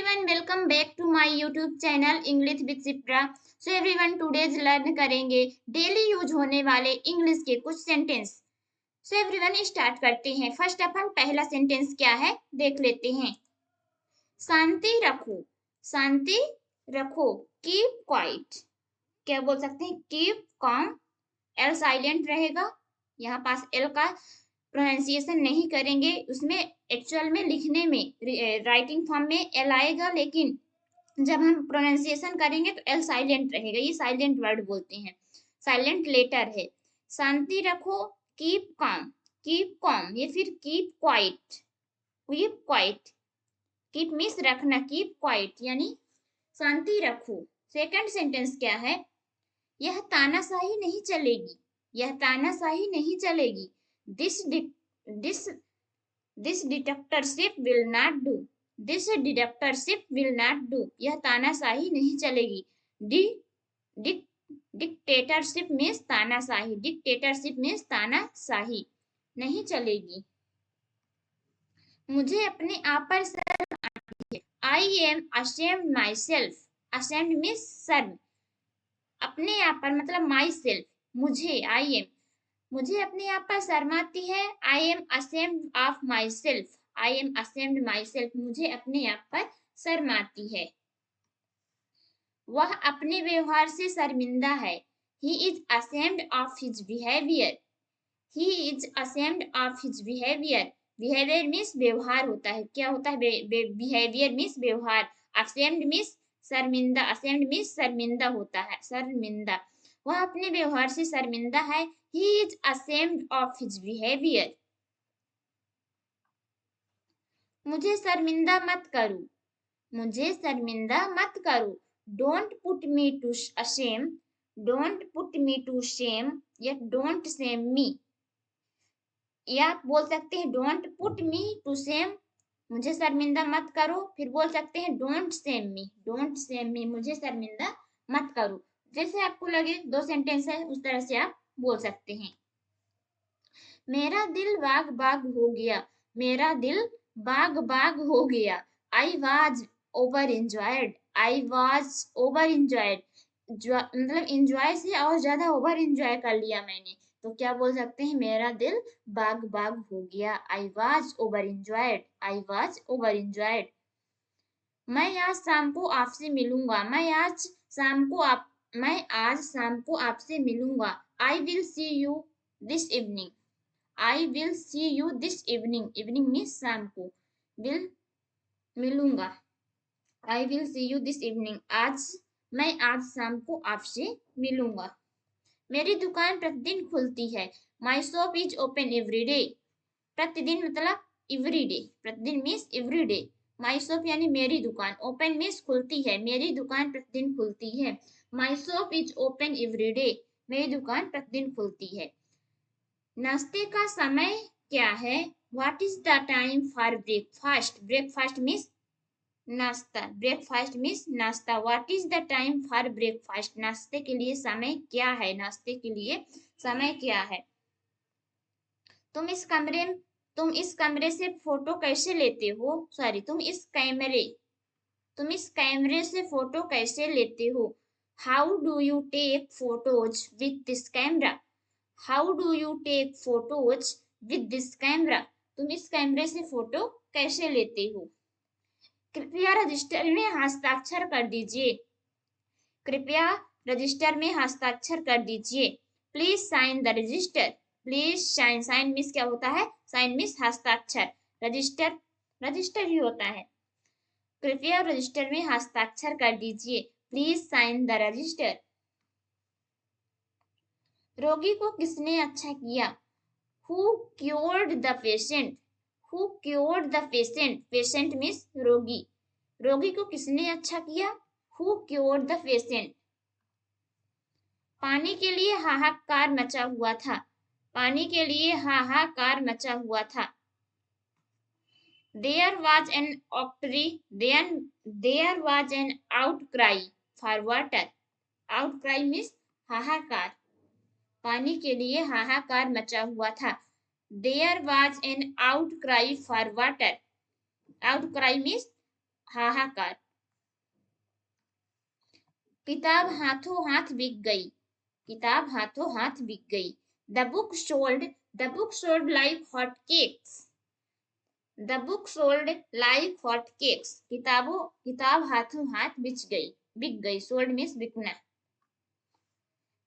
everyone, welcome back to my YouTube channel English with Cipra. So everyone, today's learn करेंगे daily use होने वाले English के कुछ sentence. So everyone, start करते हैं. फर्स्ट अपन पहला सेंटेंस क्या है देख लेते हैं. शांति रखो, शांति रखो, कीप क्वाइट. क्या बोल सकते हैं? Keep com. एल साइलेंट रहेगा, यहाँ पास एल का प्रोनाउंसिएशन नहीं करेंगे. उसमें एक्चुअल में लिखने में राइटिंग फॉर्म में एल आएगा, लेकिन जब हम प्रोनाउंसिएशन करेंगे तो एल साइलेंट रहेगा. ये साइलेंट वर्ड बोलते हैं, साइलेंट लेटर है. शांति रखो, कीप कॉम. कीप कॉम ये फिर keep quiet. Keep quiet, keep miss रखना, कीप क्वाइट यानी शांति रखो. सेकंड सेंटेंस क्या है? यह तानाशाही नहीं चलेगी, यह तानाशाही नहीं चलेगी. This dictatorship will not do. This dictatorship will not do. यह तानाशाही नहीं चलेगी. डिक्टेटरशिप मीन्स तानाशाही. डिक्टेटरशिप मीन्स तानाशाही नहीं चलेगी. मुझे अपने आप पर शर्म आती है. I am ashamed my self. Ashamed means शर्म. अपने आप पर मतलब माई सेल्फ. मुझे आई एम, मुझे अपने आप पर शर्म आती है. I am ashamed of my self. I am ashamed my self. मुझे अपने आप पर शर्म आती है. वह अपने व्यवहार से शर्मिंदा है. He is ashamed of his behaviour. He is ashamed of his behaviour. Behaviour means व्यवहार होता है. क्या होता है? बिहेवियर मीन्स व्यवहार. असेम्ड मीन्स शर्मिंदा. असेम्ड मीन्स शर्मिंदा होता है, शर्मिंदा. वह अपने व्यवहार से शर्मिंदा है. He is ashamed of his behavior. मुझे शर्मिंदा मत करो. मुझे शर्मिंदा मत करो. Don't put me to shame. Don't put me to shame. या don't shame me. या आप बोल सकते हैं don't put me to shame. मुझे शर्मिंदा मत करो. फिर बोल सकते हैं don't shame me. Don't shame me. मुझे शर्मिंदा मत करो. जैसे आपको लगे, दो सेंटेंस है, उस तरह से आप बोल सकते हैं. मेरा दिल बाग बाग हो गया. मेरा दिल बाग बाग हो गया. I was over enjoyed. I was over enjoyed. मतलब इंजॉय से और ज्यादा ओवर इंजॉय कर लिया मैंने. तो क्या बोल सकते हैं? मेरा दिल बाग बाग हो गया. I was over enjoyed. I was over enjoyed. मैं आज शाम को आपसे मिलूंगा. मैं आज शाम को आपसे मिलूंगा. I will see you this evening. I will see you this evening. Evening means शाम को. will मिलूंगा. I will see you this evening. मैं आज शाम को आपसे मिलूंगा. मेरी दुकान प्रतिदिन खुलती है. My shop is open every day. प्रतिदिन मतलब every day. प्रतिदिन means every day. My shop यानी मेरी दुकान. Open means खुलती है. मेरी दुकान प्रतिदिन खुलती है. My shop is open every day. मेरी दुकान प्रतिदिन खुलती है. नाश्ते का समय क्या है? What is the time for breakfast? Breakfast means नाश्ता. Breakfast means नाश्ता. What is the time for breakfast? नाश्ते के लिए समय क्या है? नाश्ते के लिए समय क्या है? तुम इस कमरे से फोटो कैसे लेते हो? सॉरी, तुम इस कैमरे से फोटो कैसे लेते हो? How do you take photos with this camera? How do you take photos with this camera? तुम इस कैमरे से फोटो कैसे लेते हो? कृपया रजिस्टर में हस्ताक्षर कर दीजिए. कृपया रजिस्टर में हस्ताक्षर कर दीजिए. Please sign the register. Please sign. Sign means क्या होता है? साइन मीन्स हस्ताक्षर. रजिस्टर ही होता है. कृपया रजिस्टर में हस्ताक्षर कर दीजिए. Please sign the register. रोगी को किसने अच्छा किया? Who cured the patient? Who cured the patient? Patient means रोगी. रोगी को किसने अच्छा किया? Who cured the patient? पानी के लिए हाहाकार मचा हुआ था. पानी के लिए हाहाकार मचा हुआ था. There was an outcry. There was an outcry for water. Outcry means हाहाकार. पानी के लिए हाहाकार मचा हुआ था. There was an outcry for water. Outcry means हाहाकार। किताब हाथों हाथ बिक गई, किताब हाथों हाथ बिक गई। The book sold like hot cakes, the book sold like hot cakes. किताब हाथों हाथ बिक गई। सोल्ड मीन्स बिकना।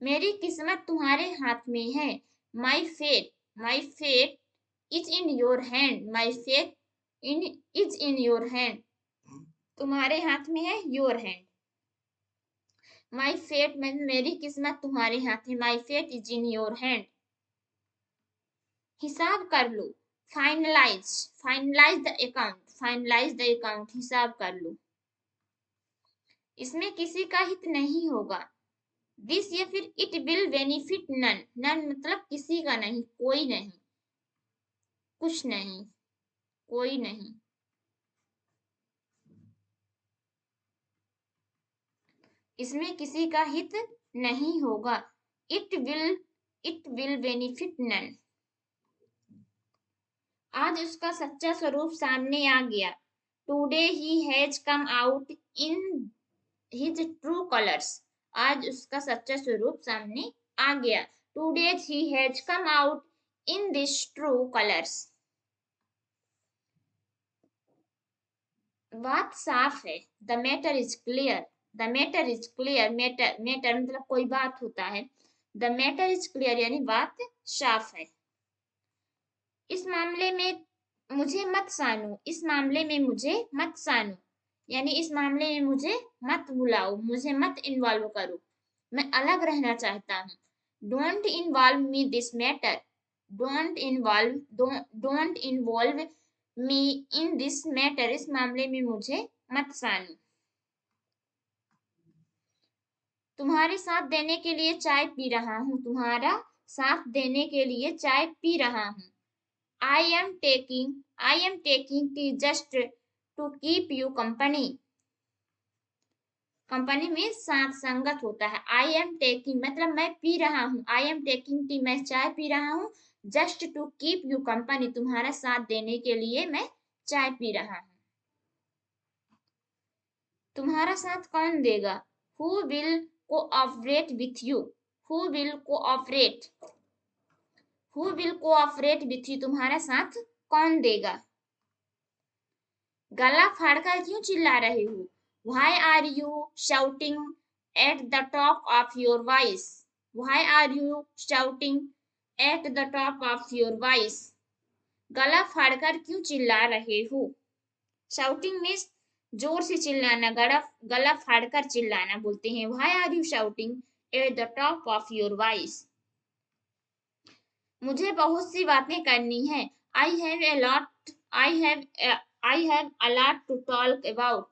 मेरी किस्मत तुम्हारे हाथ में है, my fate is in your hand, my fate is in your hand. तुम्हारे हाथ में है, योर हैंड। माई फेट मेरी किस्मत तुम्हारे हाथ है, my fate is in your hand. हिसाब कर लो, फाइनलाइज द अकाउंट, हिसाब कर लो। इसमें किसी का हित नहीं होगा, दिस या फिर it will benefit none, none मतलब किसी का नहीं, कोई नहीं, कुछ नहीं, कोई नहीं। इसमें किसी का हित नहीं होगा, इट विल बेनिफिट नन। आज उसका सच्चा स्वरूप सामने आ गया, today he has come out in his true colours. आज उसका सच्चा स्वरूप सामने आ गया, today he has come out in this true colours. बात साफ है, the matter is clear, the matter is clear. Matter मतलब कोई बात होता है, द मैटर इज क्लियर यानी बात साफ है। इस मामले में मुझे मत सानो, इस मामले में मुझे मत सानो यानी इस मामले में मुझे मत बुलाओ, मुझे मत इन्वॉल्व करो, मैं अलग रहना चाहता हूँ। Don't involve me this matter, don't involve me in this matter, इस मामले में मुझे मत सानो। तुम्हारे साथ देने के लिए चाय पी रहा हूँ, तुम्हारा साथ देने के लिए चाय पी रहा हूँ। I am taking tea just to keep you company. Company में साथ संगत होता है। I am taking मतलब मैं पी रहा हूँ, I am taking tea मैं चाय पी रहा हूँ, just to keep you company तुम्हारा साथ देने के लिए मैं चाय पी रहा हूँ। तुम्हारा साथ कौन देगा? Who will cooperate with you? Who will cooperate? Who will cooperate with you? तुम्हारा साथ कौन देगा? गला फाड़कर क्यों चिल्ला रहे हो? Why are you shouting at the top of your voice? Why are you shouting at the top of your voice? गला फाड़कर क्यों चिल्ला रहे हो? Shouting means जोर से चिल्लाना, गला फाड़कर चिल्लाना बोलते हैं। Why are you shouting at the top of your voice? मुझे बहुत सी बातें करनी है। I have a lot to talk about.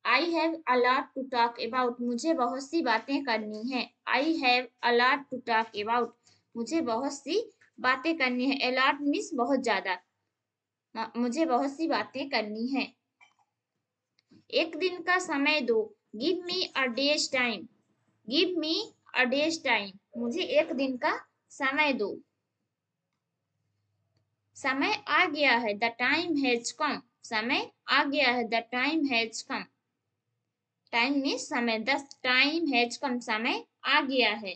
I have a lot to talk about. मुझे बहुत सी बातें करनी है। I have a lot to talk about. मुझे बहुत सी बातें करनी है। A lot means बहुत ज्यादा। मुझे बहुत सी बातें करनी है। एक दिन का समय दो। Give me a day's time. Give me a day's time. मुझे एक दिन का समय दो। समय आ गया है, द टाइम हैज कम। समय आ गया है, the time has come. Time means समय, द टाइम हैज कम समय आ गया है।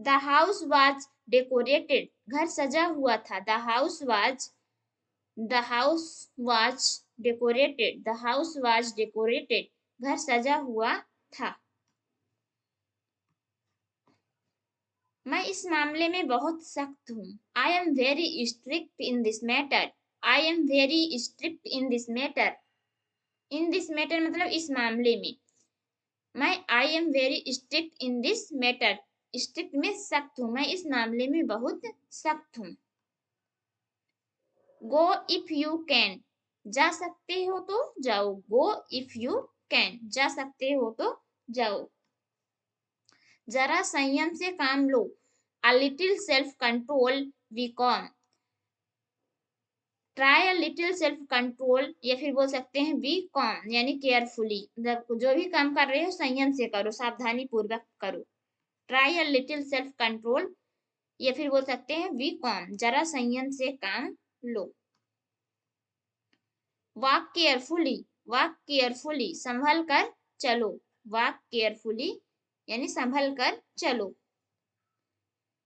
द हाउस वाज डेकोरेटेड, घर सजा हुआ था। The house was decorated, the house was decorated, घर सजा हुआ था। मैं इस मामले में बहुत सख्त हूँ। I am very strict in this matter. I am very strict in this matter. In this matter मतलब इस मामले में। मैं I am very strict in this matter, strict में सख्त हूँ, मैं इस मामले में बहुत सख्त हूँ। गो इफ यू कैन, जा सकते हो तो जाओ। गो इफ यू कैन, जा सकते हो तो जाओ। जरा संयम से काम लो। A little self control we calm. Try a little self control या फिर बोल सकते हैं be calm यानी केयरफुली, मतलब जो भी काम कर रहे हो संयम से करो, सावधानी पूर्वक करो। Try a little self control या फिर बोल सकते हैं be calm, जरा संयम से काम लो। वॉक केयरफुली, वॉक केयरफुली, संभल कर चलो, वॉक केयरफुली यानी संभल कर चलो।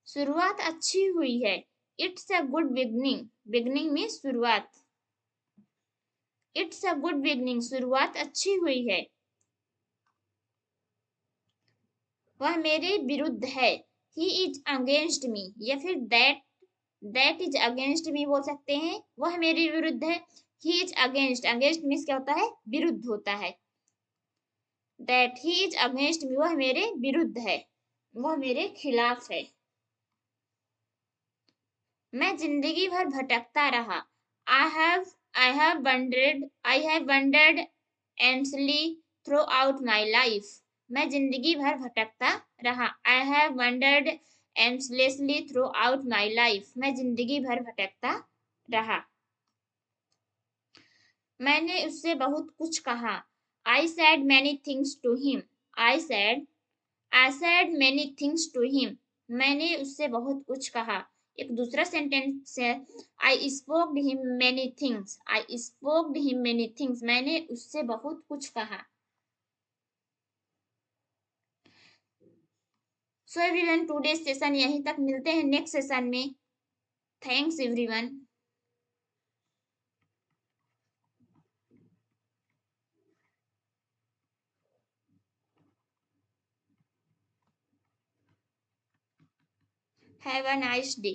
शुरुआत अच्छी हुई है, it's a good beginning, beginning में शुरुआत, इट्स अ गुड बिगनिंग, शुरुआत अच्छी हुई है। वह मेरे विरुद्ध है, ही इज अगेंस्ट मी, या फिर दैट इज अगेंस्ट मी बोल सकते हैं। वह मेरे विरुद्ध है, he is against, against means क्या होता है, विरुद्ध होता है। That he is against me, वह मेरे विरुद्ध है, वह मेरे खिलाफ है। मैं जिंदगी भर भटकता रहा, I have wandered endlessly throughout my life. मैं जिंदगी भर भटकता रहा, I have wandered endlessly throughout my life. मैं जिंदगी भर भटकता रहा। मैंने उससे बहुत कुछ कहा, I said many things to him, I said I said many things to him. मैंने उससे बहुत कुछ कहा। एक दूसरा सेंटेंस है, I spoke him many things, I spoke him many things, मैंने उससे बहुत कुछ कहा। सो एवरीवन, टुडे सेशन यहीं तक, मिलते हैं नेक्स्ट सेशन में। Thanks everyone. Have a nice day.